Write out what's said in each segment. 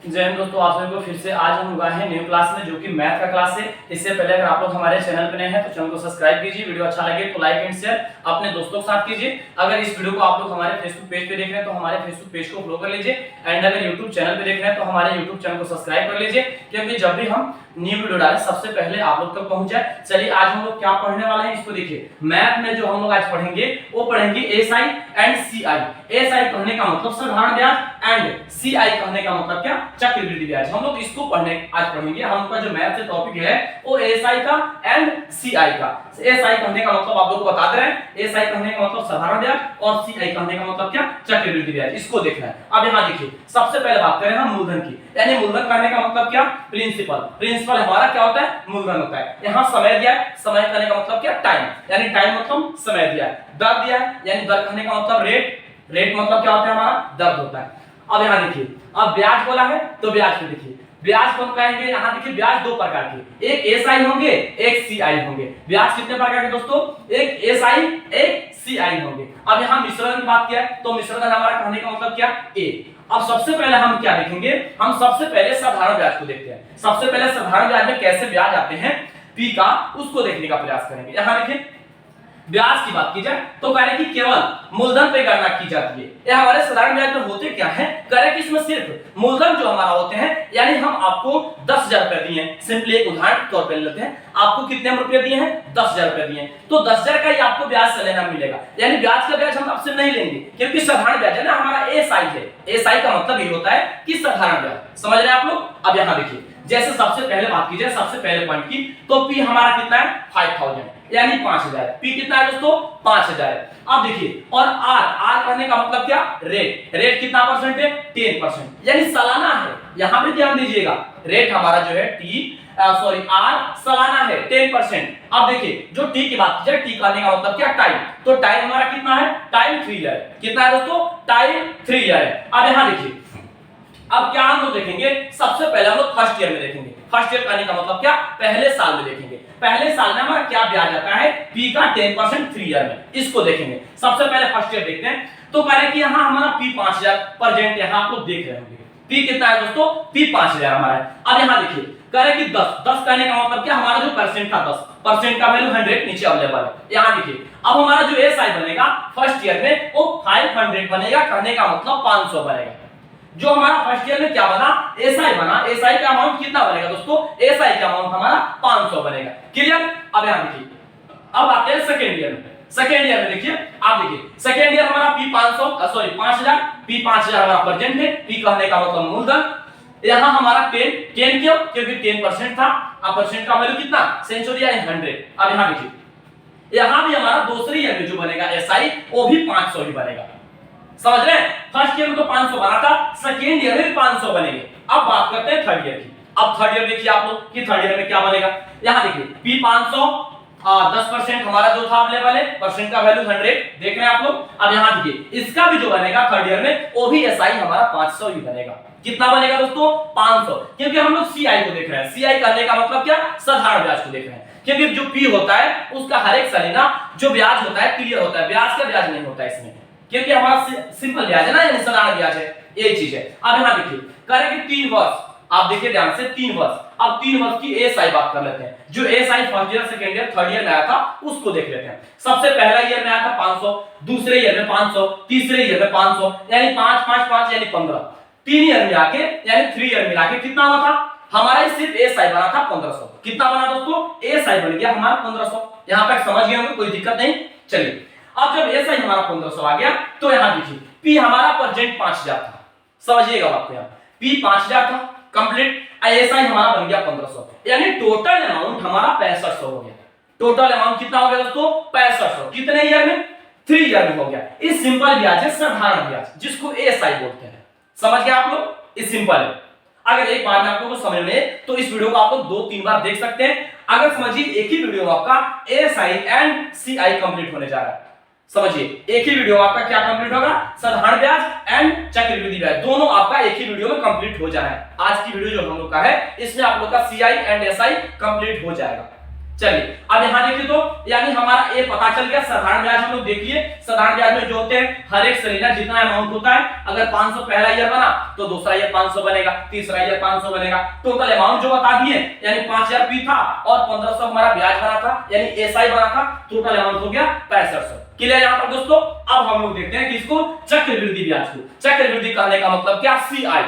जय हिंद दोस्तों, आप सभी को फिर से आज हम हुआ है न्यू क्लास में, जो कि मैथ का क्लास है। इससे पहले अगर आप लोग हमारे चैनल पर नए हैं तो चैनल को सब्सक्राइब कीजिए, वीडियो अच्छा लगे तो लाइक एंड शेयर अपने दोस्तों के साथ कीजिए। अगर इस वीडियो को आप लोग हमारे फेसबुक पेज पे देख रहे हैं तो हमारे फेसबुक पेज को फॉलो कर लीजिए, एंड अगर यूट्यूब चैनल पे देख रहे हैं तो हमारे यूट्यूब चैनल को सब्सक्राइब कर लीजिए, क्योंकि जब भी हम न्यू वीडियो डालें सबसे पहले आप लोग तक पहुंच जाए। चलिए आज हम लोग क्या पढ़ने वाले हैं इसको देखिए। मैथ में जो हम लोग आज पढ़ेंगे वो पढ़ेंगे एसआई एंड सीआई। एसआई कहने का मतलब साधारण ब्याज एंड सीआई कहने का मतलब क्या, चक्रवृद्धि ब्याज। हम लोग इसको आज पढ़ेंगे। हमका जो मैथ से टॉपिक है वो एसआई का एंड सीआई का। एसआई कहने का मतलब आप लोग को बता दे रहे हैं, एसआई कहने का मतलब साधारण ब्याज और सीआई कहने का मतलब क्या, चक्रवृद्धि ब्याज। इसको देखना है। अब यहाँ देखिए, सबसे पहले बात करें हम मूलधन की, यानी मूलधन कहने का मतलब क्या, प्रिंसिपल। प्रिंसिपल हमारा क्या होता है, मूलधन होता है। यहाँ समय दिया है, समय कहने का मतलब क्या, टाइम, यानी टाइम मतलब समय दिया है। दर दिया है, यानी दर कहने का मतलब रेट, रेट मतलब क्या होता है, हमारा दर्द होता है। अब यहाँ देखिए, अब ब्याज बोला है तो ब्याज को देखिए, ब्याज कौन कहेंगे, यहाँ देखिए ब्याज दो प्रकार के, एक एसआई होंगे एक सीआई होंगे। ब्याज कितने प्रकार के दोस्तों, एक एसआई एक सीआई होंगे। अब यहाँ मिश्रण की बात किया है तो मिश्रण हमारा कहने का मतलब क्या, ए। अब सबसे पहले हम क्या देखेंगे, हम सबसे पहले साधारण ब्याज को देखते हैं। सबसे पहले साधारण ब्याज में कैसे ब्याज आते हैं पी का, उसको देखने का प्रयास करेंगे। यहाँ देखिए ब्याज की बात की जाए तो कह रहे कि केवल मूलधन पे गणना की जाती है। ये हमारे साधारण ब्याज में होते क्या है, कह रहे कि इसमें सिर्फ मूलधन जो हमारा होते हैं, यानी हम आपको 10,000 रुपए दिए हैं। सिंपली एक उदाहरण के तौर पे लेते हैं, आपको कितने रुपए दिए हैं, 10,000 रुपए दिए हैं, तो 10,000 का ही आपको ब्याज लेना मिलेगा। यानी ब्याज का ब्याज हम आपसे नहीं लेंगे, क्योंकि साधारण ब्याज है ना, हमारा एसआई है। एसआई का मतलब ये होता है कि साधारण ब्याज। समझ रहे हैं आप लोग। अब यहाँ देखिए, जैसे सबसे पहले बात की जाए, सबसे पहले पॉइंट की, तो पी हमारा कितना है, 5,000 यानी 5,000। पी कितना है दोस्तों, 5,000। अब देखिए, और आर, आर कहने का मतलब क्या, रेट। रेट कितना परसेंट है, 10%, यानी सालाना है। यहां पे ध्यान दीजिएगा, रेट हमारा जो है आर सालाना है 10%। अब देखिए, जो टी की बात की जाए, टी कहने का मतलब क्या, टाइम। तो टाइम हमारा कितना है, टाइम 3 ईयर। कितना है दोस्तों, टाइम 3 ईयर है। अब यहां देखिए, अब क्या हम लोग देखेंगे, सबसे पहले हम लोग फर्स्ट ईयर में देखेंगे। फर्स्ट ईयर कहने का मतलब क्या, पहले साल में देखेंगे। पहले साल में हमारा क्या ब्याज आता है, पी का 10% 3 ईयर में, इसको देखेंगे। सबसे पहले फर्स्ट ईयर देखते हैं। तो कह रहे कि यहाँ हमारा पी 5,000 प्रेजेंट यहाँ आप लोग देख रहे होंगे। पी कितना है दोस्तों, पी 5,000 हमारा है। अब यहाँ देखिए, कह रहे कि 10 कहने का मतलब क्या, हमारा जो परसेंट था 10% का वैल्यू 100 नीचे अवेलेबल है। यहाँ देखिए, अब हमारा जो एसआई बनेगा फर्स्ट ईयर में वो 500 बनेगा, कहने का मतलब 500 बनेगा। जो हमारा फर्स्ट ईयर में क्या बना, एसआई बना, एसआई का अमाउंट कितना बनेगा दोस्तों, एसआई का अमाउंट हमारा 500 बनेगा। क्लियर। अब यहां देखिए, अब आते हैं सेकंड ईयर में। सेकंड ईयर में देखिए, आप देखिए, सेकंड ईयर हमारा पी 5,000, पी 5,000 हमारा प्रेजेंट है। पी कहने का मतलब मूलधन। यहां हमारा 10 क्यों, क्योंकि 10% था। अब परसेंट का वैल्यू कितना, सेंचुरी यानी 100। अब यहां देखिए, यहां भी हमारा दूसरे ईयर में जो बनेगा एसआई वो भी 500 ही बनेगा। समझ रहे हैं, फर्स्ट ईयर में तो 500 बना था, सेकेंड ईयर में 500 बनेंगे। अब बात करते हैं थर्ड ईयर की। अब थर्ड ईयर देखिए आप लोग कि थर्ड ईयर में क्या बनेगा। यहां देखिए, पी 500, 10% हमारा जो था अवेलेबल है, परसेंट का वैल्यू 100 देख रहे हैं आप लोग। अब यहां देखिए, इसका भी जो बनेगा थर्ड ईयर में वो भी एसआई हमारा 500 ही बनेगा। कितना बनेगा दोस्तों, 500, क्योंकि हम लोग सीआई को देख रहे हैं। सीआई कहने का मतलब क्या, साधारण ब्याज को देख रहे हैं, क्योंकि जो पी होता है उसका हर एक सालाना जो ब्याज होता है क्लियर होता है, ब्याज का ब्याज नहीं होता है इसमें, क्योंकि हमारा सिंपल ब्याज है ना, यानी साधारण ब्याज है, यही चीज है। अब यहां देखिए, करेंगे 3 वर्ष। आप देखिए ध्यान से, 3 वर्ष। अब 3 वर्ष की एसआई बात कर लेते हैं। जो SI first year, second year, third year में आया था उसको देख लेते हैं। सबसे पहला ईयर में आया था 500, दूसरे ईयर में 500, तीसरे ईयर में 500, यानी 5 5 5 यानी 15। 3 ईयर में आके यानी 3 ईयर मिला के कितना हुआ था हमारा, सिर्फ एसआई बना था 1500। कितना बना दोस्तों, एसआई बन गया हमारा 1500। यहां तक समझ गए होंगे, कोई दिक्कत नहीं। चलिए, अब जब एसआई हमारा 1500 आ गया तो यहां देखिए, पी हमारा प्रेजेंट 5,000 था। समझिएगा बात को, यहां पी 5,000 था कंप्लीट, एसआई हमारा बन गया 1500, यानी टोटल अमाउंट हमारा 6500 हो गया। टोटल अमाउंट कितना हो गया दोस्तों, 6500। कितने ईयर में, 3 ईयर में हो गया। इस सिंपल ब्याज है, साधारण ब्याज, जिसको एसआई बोलते हैं। समझ गए आप लोग, इस सिंपल है। अगर एक बार में आपको समझ में तो इस वीडियो को आप लोग 2-3 बार देख सकते हैं। अगर समझिए, एक ही वीडियो में आपका एसआई एंड सीआई कंप्लीट होने जा रहा है। समझिए, एक ही वीडियो में आपका क्या कंप्लीट होगा, साधारण ब्याज एंड चक्रवृद्धि ब्याज, दोनों आपका एक ही वीडियो में कंप्लीट हो जाना है। आज की वीडियो जो हम लोग का है, इसमें आप लोग का सीआई एंड एसआई कंप्लीट हो जाएगा। चलिए अब यहाँ देखिए तो यानी हमारा ये पता चल गया। साधारण ब्याज हम लोग देखिए, साधारण ब्याज में जो होते हैं हर एक सलीना जितना अमाउंट होता है, अगर 500 पहला ईयर बना तो दूसरा ईयर 500 बनेगा, तीसरा ईयर 500 बनेगा। टोटल अमाउंट जो बता दिए यानी 5000 पी था और 1500 हमारा ब्याज बना था यानी एसआई बना था, टोटल अमाउंट हो गया 6500। क्लियर यहां पर दोस्तों। अब हम लोग देखते हैं किसको, चक्रवृद्धि ब्याज को। चक्रवृद्धि कहने का मतलब क्या, सीआई।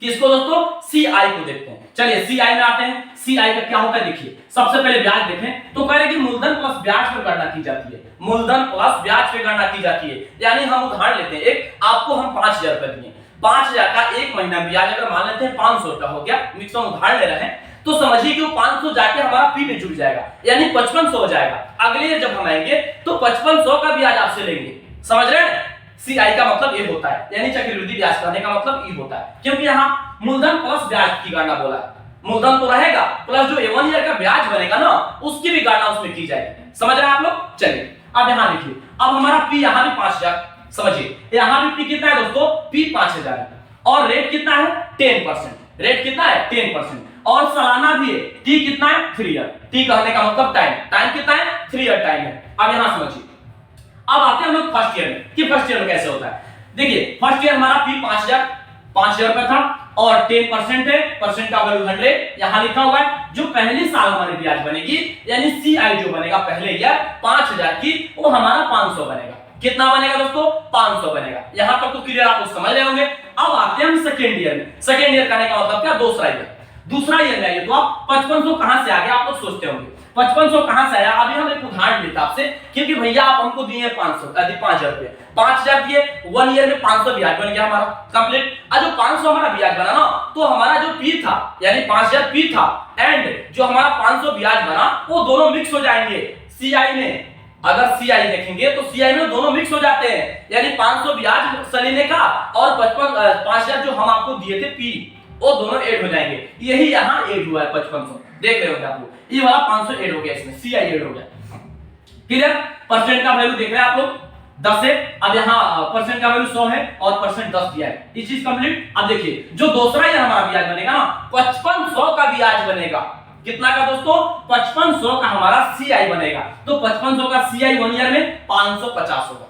किसको दोस्तों, सीआई को देखते हैं। चलिए सीआई में आते हैं। सीआई का क्या होता है देखिए, सबसे पहले ब्याज देखें तो कह रहे कि मूलधन प्लस ब्याज पर गणना की जाती है। मूलधन प्लस ब्याज पे गणना की जाती है। यानी हम उदाहरण लेते हैं, एक आपको हम 5000 रुपए दिए, 5000 का एक महीना ब्याज अगर मान लेते हैं 500 रुपया हो गया, मिक्सर उदाहरण ले रहे हैं, तो समझिए कि वो 500 जाके हमारा पी में जुड़ जाएगा यानी 5500 हो जाएगा। अगले ईयर जब हम आएंगे तो 5500 का ब्याज आपसे लेंगे। समझ रहे हैं, सीआई का मतलब ये होता है, यानी चक्रवृद्धि ब्याज कहने का मतलब ये होता है, क्योंकि यहाँ मूलधन प्लस ब्याज की गणना बोला है। मूलधन तो रहेगा प्लस जो 1 ईयर का ब्याज बनेगा ना उसकी भी गणना उसमें की जाएगी। समझ रहे हैं आप लोग। चलिए अब यहाँ देखिए, अब हमारा पी यहाँ भी 5000, समझिए यहाँ भी पी कितना है दोस्तों, पी 5000 है और रेट कितना है 10%। रेट कितना है 10% और सालाना भी है। टी कितना है 3 ईयर। टी कहने का मतलब टाइम, टाइम कितना है 3 ईयर टाइम है। अब यहाँ समझिए, अब आते हैं हम लोग फर्स्ट ईयर में कि फर्स्ट ईयर में कैसे होता है। देखिए फर्स्ट ईयर हमारा फी 5000 रुपए था और 10% है, परसेंट का वैल्यू 100 यहां लिखा हुआ है। जो पहले साल हमारी ब्याज बनेगी यानी सीआई जो बनेगा पहले ईयर 5000 की, वो हमारा 500 बनेगा। कितना बनेगा दोस्तों, 500 बनेगा। यहां तक तो क्लियर आप समझ रहे होंगे। अब आते हैं हम सेकेंड ईयर में। सेकेंड ईयर कहने का मतलब क्या, दूसरा ईयर। दूसरा ईयर में आइए तो आप 5500 कहां से आ गया, आप लोग सोचते होंगे 5500 कहां से आया। अभी हम एक उदाहरण लेते आपसे, क्योंकि भैया आप हमको दिए 500 यदि 5000 रुपए, 5000 दिए, 1 ईयर में 500 ब्याज बन गया हमारा कंप्लीट। और जो 500 हमारा ब्याज बना ना, तो हमारा जो पी था यानी 5000 पी था एंड जो हमारा 500 ब्याज बना, वो दोनों मिक्स हो जाएंगे सीआई में। अगर सीआई देखेंगे तो सीआई में दोनों मिक्स हो जाते हैं, यानी 500 ब्याज सलीने का और 5000 जो हम आपको दिए थे पी, वो दोनों ऐड हो जाएंगे। यही यहाँ ऐड हुआ है 5500, देख रहे होंगे आप लोग, ये वाला 500 ऐड हो गया, इसमें सीआई ऐड हो गया। क्लियर। परसेंट का वैल्यू देख रहे हैं आप लोग 10 है। अब यहाँ परसेंट का वैल्यू 100 है और परसेंट 10 दिया है, ये चीज कंप्लीट। अब देखिए जो दूसरा ईयर हमारा ब्याज बनेगा ना, 5500 का ब्याज बनेगा। कितना का दोस्तों, 5500 का हमारा सीआई बनेगा। तो 5500 का सीआई 1 ईयर में 550 होगा।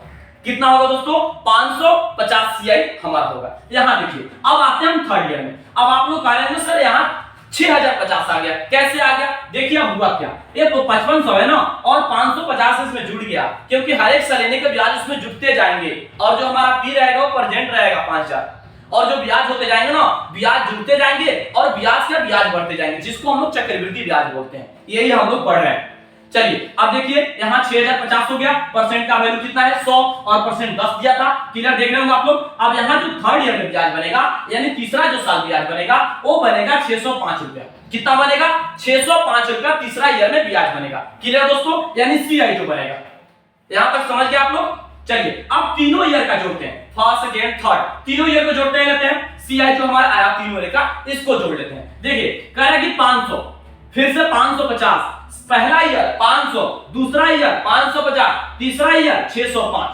कितना होगा दोस्तों, 550 सीआई हमारा होगा। यहां देखिए अब आते हैं हम थर्ड ईयर में। अब आप लोग कह रहे हैं सर यहाँ 6050 आ गया, कैसे आ गया। देखिए अब हुआ क्या, ये तो 5500 है ना और 550 इसमें जुड़ गया, क्योंकि हर एक सलीने के ब्याज उसमें जुड़ते जाएंगे और जो हमारा पी रहेगा वो प्रेजेंट रहेगा 5000, और जो ब्याज होते जाएंगे ना, ब्याज जुड़ते जाएंगे और ब्याज का ब्याज बढ़ते जाएंगे, जिसको हम लोग चक्रवृद्धि ब्याज बोलते हैं। यही हम लोग पढ़ रहे हैं। चलिए अब देखिए यहाँ 6050 हो गया, परसेंट का वैल्यू कितना है 100 और परसेंट 10 दिया था। क्लियर देख रहे होंगे आप लोग। अब यहाँ जो थर्ड ईयर में ब्याज बनेगा यानी तीसरा जो साल ब्याज बनेगा, वो बनेगा 605 रुपया। कितना बनेगा, 605 रुपया तीसरा ईयर में ब्याज बनेगा। क्लियर दोस्तों, यानी सीआई जो बनेगा। यहां तक समझ गए आप लोग। चलिए अब तीनों ईयर का जोड़ते हैं, फर्स्ट सेकेंड थर्ड, तीनों ईयर को जोड़ते हैं, लेते हैं सीआई जो हमारा आया तीनों ईयर का, इसको जोड़ लेते हैं। देखिए कह रहा है कि 500, फिर से 550, पहला ईयर 500, दूसरा ईयर 550, तीसरा ईयर 605,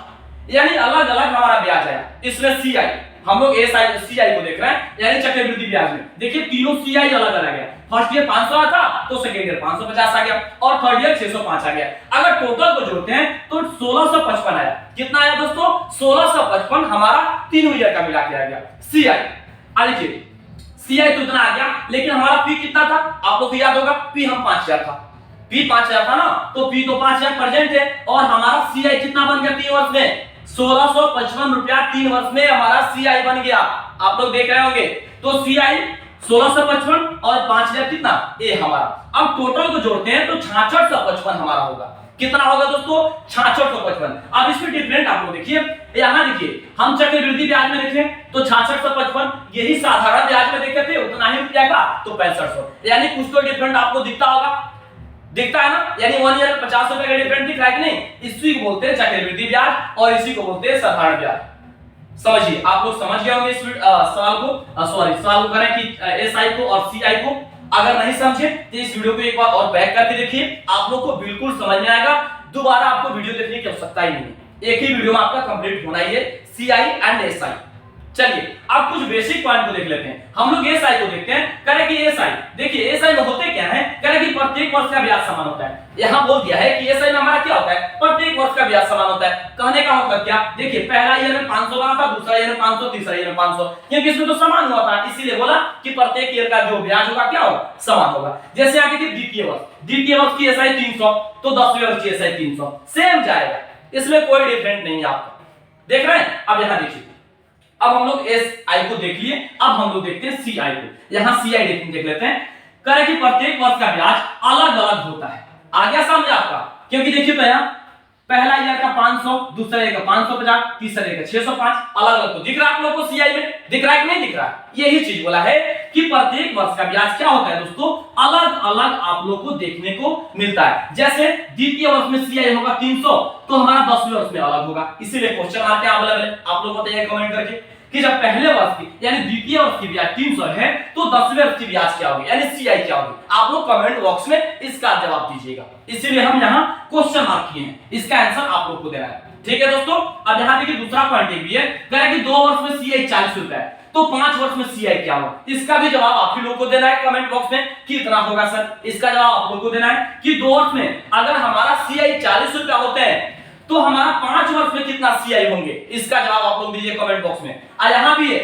यानी अलग अलग हमारा ब्याज आया। इसमें सीआई हम लोग सीआई को देख रहे हैं, यानी चक्रवृद्धि ब्याज में देखिए तीनों सीआई अलग अलग है। फर्स्ट ईयर 500 आता तो सेकेंड ईयर 550 आ गया और थर्ड ईयर 605 आ गया। अगर टोटल को जोड़ते हैं तो 1655 आया। कितना आया दोस्तों, 1655 हमारा तीनों ईयर का मिला के आ गया सीआई। देखिए सीआई तो इतना आ गया, लेकिन हमारा पी कितना था आप लोग को याद होगा, पी हम 5000 था, पी 5000 था ना, तो पी तो 5000 प्रेजेंट है और हमारा सीआई कितना बन गया 3 वर्ष में, 1655 रुपया 3 वर्ष में हमारा सीआई बन गया। आप लोग देख रहे होंगे। तो सीआई 1655 और 5000 कितना, ये हमारा। अब टोटल को जोड़ते हैं तो 6655 हमारा होगा। कितना होगा दोस्तों, 6655। अब इसमें डिफरेंट आप लोग देखिए, यहां देखिए हम चक्रवृद्धि ब्याज में देखें तो 6655, यही साधारण ब्याज में देखे थे उतना ही रुपया का तो 6500, यानी कुछ तो डिफरेंट आपको दिखता होगा, दिखता है ना, यानी 1 ईयर 50 रुपए का डिफरेंट दिख रहा है कि नहीं। इसी को बोलते हैं चक्रवृद्धि ब्याज और इसी को बोलते हैं साधारण ब्याज। समझिए आप लोग समझ गए होंगे इस सवाल को, सवाल को करें कि एसआई को और सीआई को। अगर नहीं समझे तो इस वीडियो को एक बार और बैक करके देखिए, आप लोग को बिल्कुल समझ में आएगा। दोबारा आपको वीडियो देखने की आवश्यकता ही नहीं है, एक ही वीडियो में आपका कंप्लीट होना ही है सीआई एंड एसआई। चलिए अब कुछ बेसिक पॉइंट को देख लेते हैं। हम लोग एसआई को देखते हैं। कह रहे कि एसआई, देखिए एसआई में होते क्या है, कह रहे कि प्रत्येक वर्ष का ब्याज समान होता है। यहां बोल दिया है कि एसआई में हमारा क्या होता है, प्रत्येक वर्ष का ब्याज समान होता है। कहने का मतलब क्या, देखिए पहला ईयर में 500 बना था, दूसरा ईयर में 500, तीसरा ईयर में 500, क्योंकि इसमें तो समान हुआ था, इसीलिए बोला कि प्रत्येक ईयर का जो ब्याज होगा क्या होगा, समान होगा। जैसे आगे थी द्वितीय वर्ष की एसआई 300, तो 10वें वर्ष की एसआई 300, सेम जाएगा, इसमें कोई डिफरेंट नहीं है आपका। देख रहे हैं। अब यहां देखिए, अब हम लोग एस आई को देख लिए, अब हम लोग देखते हैं सी आई को। यहां सी आई देख लेते हैं। कह रहे कि प्रत्येक वर्ष का ब्याज अलग अलग होता है। आ गया समझ आपका, क्योंकि देखिए तो यहां पहला ईयर का 500, दूसरा ईयर का 550, तीसरा ईयर का 605, अलग अलग। तो दिख रहा है आप लोगों को सीआई में, दिख रहा है कि नहीं दिख रहा है? यही चीज बोला है कि प्रत्येक वर्ष का ब्याज क्या होता है दोस्तों, अलग अलग आप लोग को देखने को मिलता है। जैसे द्वितीय वर्ष में सीआई होगा 300, तो हमारा 10वें वर्ष में अलग होगा, इसीलिए क्वेश्चन आते हैं अवेलेबल। आप लोग बताइए कमेंट करके कि जब पहले वर्ष की यानी द्वितीय वर्ष की ब्याज 300 है, तो 10वें वर्ष की ब्याज क्या होगी, यानी सीआई क्या होगी। आप लोग कमेंट बॉक्स में इसका जवाब दीजिएगा, इसीलिए हम यहाँ क्वेश्चन मार्क किए हैं, इसका आंसर आप लोग को देना है। ठीक है दोस्तों। अब यहाँ देखिए दूसरा पॉइंट भी है, कह रहा है कि 2 वर्ष में सीआई 40 रुपए है, तो 5 वर्ष में सीआई क्या होगा, इसका भी जवाब आप ही लोग को देना है कमेंट बॉक्स में कि इतना होगा सर। इसका जवाब आप लोग को देना है कि 2 वर्ष में अगर हमारा सीआई 40 रुपया होते हैं, तो हमारा 5 वर्ष में कितना सीआई होंगे, इसका जवाब आप लोग दीजिए कमेंट बॉक्स में। और यहां भी है,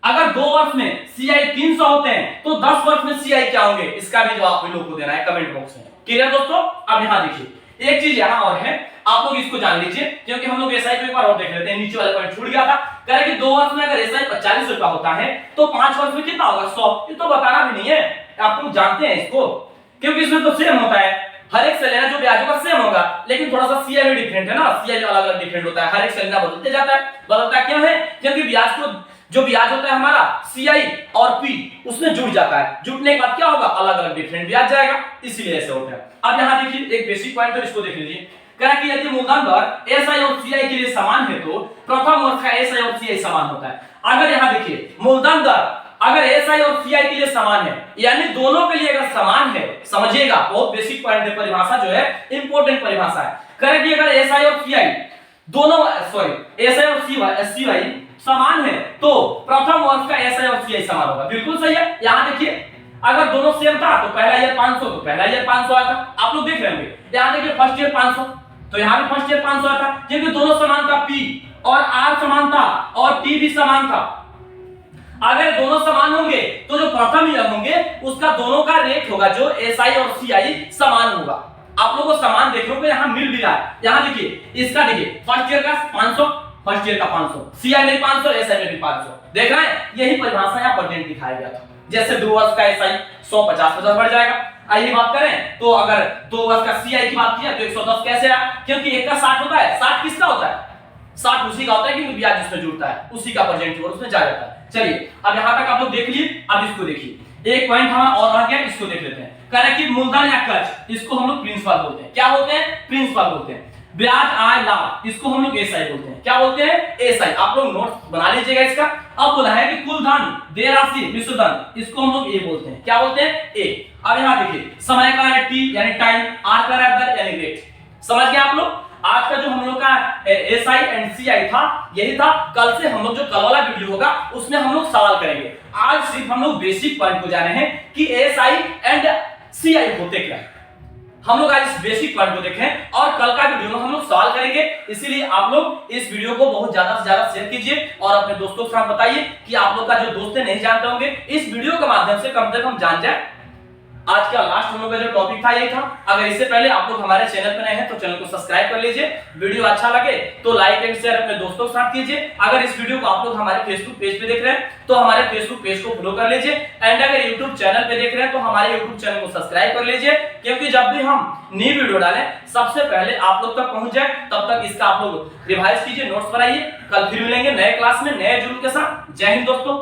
अगर 2 वर्ष में सीआई 300 होते हैं, तो 10 वर्ष में सीआई क्या होंगे, इसका भी जवाब आप लोग को देना है कमेंट बॉक्स में। क्लियर दोस्तों। अब यहां देखिए एक चीज यहां और है, आप लोग इसको जान लीजिए, क्योंकि हम लोग एसआई को एक बार और देख लेते हैं। नीचे वाला पॉइंट छूट गया था। कह रहे कि 2 वर्ष में अगर एसआई 40 रुपया होता है, तो 5 वर्ष में कितना होगा, 100। ये तो बताना भी नहीं है, आप लोग जानते हैं इसको, क्योंकि इसमें तो सेम होता है, हर एक से लेना जो ब्याज होगा सेम होगा, लेकिन थोड़ा सा सीआई में डिफरेंट है ना, सीआई अलग अलग डिफरेंट होता है, हर एक से लेना बदलते जाता है। बदलता क्यों है, क्योंकि ब्याज को जो ब्याज होता है हमारा सीआई और पी उसमें जुड़ जाता है, जुड़ने के बाद क्या होगा, अलग अलग डिफरेंट ब्याज जाएगा, इसीलिए ऐसे होता है। अब यहां देखिए एक बेसिक पॉइंट है, इसको देख लीजिए। कह रहा कि यदि मूलधन दर एसआई और सीआई के लिए समान है, तो प्रथम वर्ष का एसआई और सीआई समान होता है। अगर यहां देखिए मूलधन दर अगर एसआई और सीआई के लिए समान है, यानी दोनों के लिए अगर समान है, समझिएगा बहुत बेसिक पॉइंट है, परिभाषा जो है इंपॉर्टेंट परिभाषा है। कह रहे कि अगर एसआई और सीआई दोनों एसआई और सीआई समान है, तो प्रथम वर्ष का एसआई और सीआई समान होगा। बिल्कुल सही है। यहां देखिए अगर दोनों सेम था, तो पहला ईयर 500, तो पहला ईयर 500 आया था, आप लोग देख रहे होंगे। यहां देखिए फर्स्ट ईयर 500, तो यहां भी फर्स्ट ईयर 500 आया था, क्योंकि दोनों समान था, पी और आर समान था और टी भी समान था। अगर दोनों समान होंगे, तो जो प्रथम ईयर होंगे उसका दोनों का रेट होगा, जो एसआई और सीआई समान होगा। आप लोगों को समान देखने को यहां मिल भी रहा है। यहां देखिए इसका, देखिए फर्स्ट ईयर का 500, फर्स्ट ईयर का 500, सीआई में 500, एसआई में भी 500। देख रहे हैं, यही परिभाषा यहां प्रेजेंट दिखाया गया था। जैसे 2 वर्ष का एसआई 150 बढ़ जाएगा। आइए बात करें, तो अगर 2 वर्ष का सीआई की बात किया, तो 110 कैसे आया, क्योंकि एक का 60 होता है, 60 किसका होता है, 60 उसी का होता है, क्योंकि ब्याज जिसमें जुड़ता है उसी का परसेंटेज उसमें जा जाता है। चलिए अब यहां तक आप लोग देख लिए। अब इसको देखिए, एक पॉइंट हमारा और रह गया, इसको देख लेते हैं। कह रहे कि मूलधन या कर्ज, इसको हम लोग प्रिंसिपल बोलते हैं। क्या बोलते हैं, प्रिंसिपल बोलते हैं। ब्याज, आय, लाभ, इसको हम लोग एसआई बोलते हैं। क्या बोलते हैं, एसआई। आप लोग नोट्स बना लीजिएगा इसका। अब बोला है कि कुल धन, देय राशि, मिश्र धन, इसको हम लोग ए बोलते हैं। क्या बोलते हैं, ए। अब यहां देखिए समय का है टी यानी टाइम, आर का है दर यानी रेट। समझ गए आप लोग। आज का जो हम लोग का एसआई एंड सीआई था, यही था। कल से हम लोग जो कल वाला वीडियो होगा उसमें हम लोग सवाल करेंगे। आज सिर्फ हम लोग बेसिक पॉइंट को जाने हैं कि एसआई एंड सीआई होते क्या है। हम लोग आज इस बेसिक पॉइंट को देखें और कल का वीडियो में हम लोग सवाल करेंगे। इसीलिए आप लोग इस वीडियो को बहुत ज्यादा से ज्यादा शेयर कीजिए और अपने दोस्तों के साथ बताइए कि आप लोग का जो दोस्त नहीं जानते होंगे, इस वीडियो के माध्यम से कम जान जाए। आज का लास्ट हम लोग का जो टॉपिक था यही था। अगर इससे पहले आप लोग हमारे चैनल पर नए हैं, तो चैनल को सब्सक्राइब कर लीजिए। वीडियो अच्छा लगे तो लाइक एंड शेयर अपने दोस्तों के साथ कीजिए। अगर इस वीडियो को आप लोग हमारे फेसबुक पेज पे देख रहे हैं, तो हमारे फेसबुक पेज को फॉलो कर लीजिए। एंड अगर यूट्यूब चैनल पे देख रहे हैं, तो हमारे यूट्यूब चैनल को सब्सक्राइब कर लीजिए, क्योंकि जब भी हम नई वीडियो डालें सबसे पहले आप लोग तक पहुंच जाए। तब तक इसका आप लोग रिवाइज कीजिए, नोट्स बनाइए। कल फिर मिलेंगे नए क्लास में नए जुर्म के साथ। जय हिंद दोस्तों।